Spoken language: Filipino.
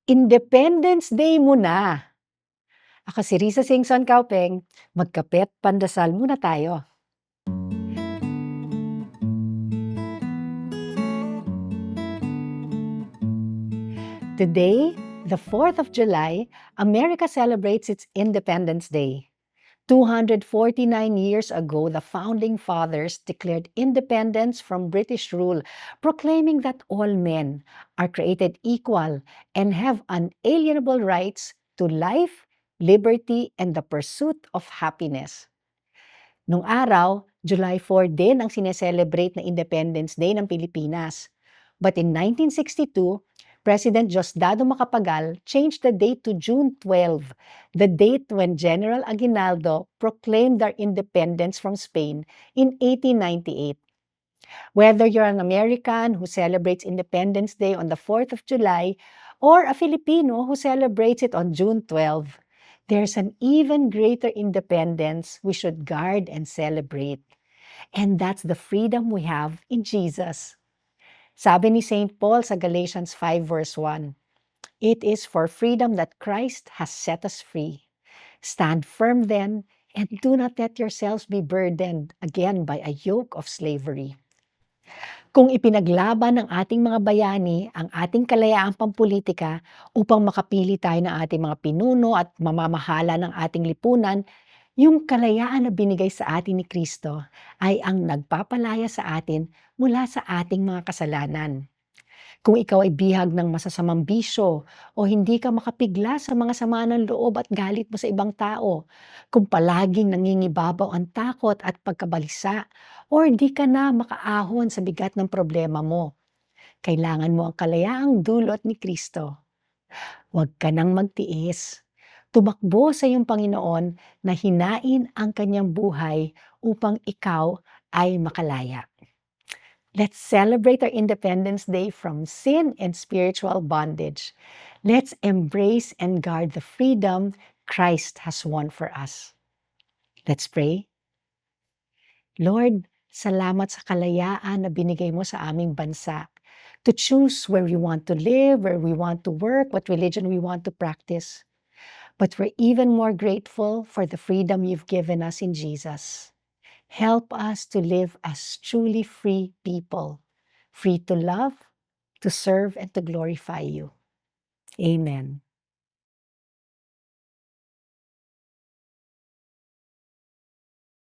Independence Day muna. Ako si Risa Singson Kaupeng, magkape't pandasal muna tayo. Today, the 4th of July, America celebrates its Independence Day. 249 years ago, the Founding Fathers declared independence from British rule, proclaiming that all men are created equal and have unalienable rights to life, liberty, and the pursuit of happiness. Nung araw, July 4 din ang sineselebrate na Independence Day ng Pilipinas. But in 1962, President Diosdado Macapagal changed the date to June 12, the date when General Aguinaldo proclaimed our independence from Spain in 1898. Whether you're an American who celebrates Independence Day on the 4th of July or a Filipino who celebrates it on June 12, there's an even greater independence we should guard and celebrate. And that's the freedom we have in Jesus. Sabi ni St. Paul sa Galatians 5 verse 1, "It is for freedom that Christ has set us free. Stand firm then, and do not let yourselves be burdened again by a yoke of slavery." Kung ipinaglaban ng ating mga bayani ang ating kalayaang pampulitika upang makapili tayo ng ating mga pinuno at mamamahala ng ating lipunan, yung kalayaan na binigay sa atin ni Kristo ay ang nagpapalaya sa atin mula sa ating mga kasalanan. Kung ikaw ay bihag ng masasamang bisyo o hindi ka makapigla sa mga sama ng loob at galit mo sa ibang tao, kung palaging nangingibabaw ang takot at pagkabalisa, or di ka na makaahon sa bigat ng problema mo, kailangan mo ang kalayaang dulot ni Kristo. Huwag ka nang magtiis. Tumakbo sa iyong Panginoon na hinain ang kanyang buhay upang ikaw ay makalaya. Let's celebrate our Independence Day from sin and spiritual bondage. Let's embrace and guard the freedom Christ has won for us. Let's pray. Lord, salamat sa kalayaan na binigay mo sa aming bansa to choose where we want to live, where we want to work, what religion we want to practice. But we're even more grateful for the freedom you've given us in Jesus. Help us to live as truly free people, free to love, to serve, and to glorify you. Amen.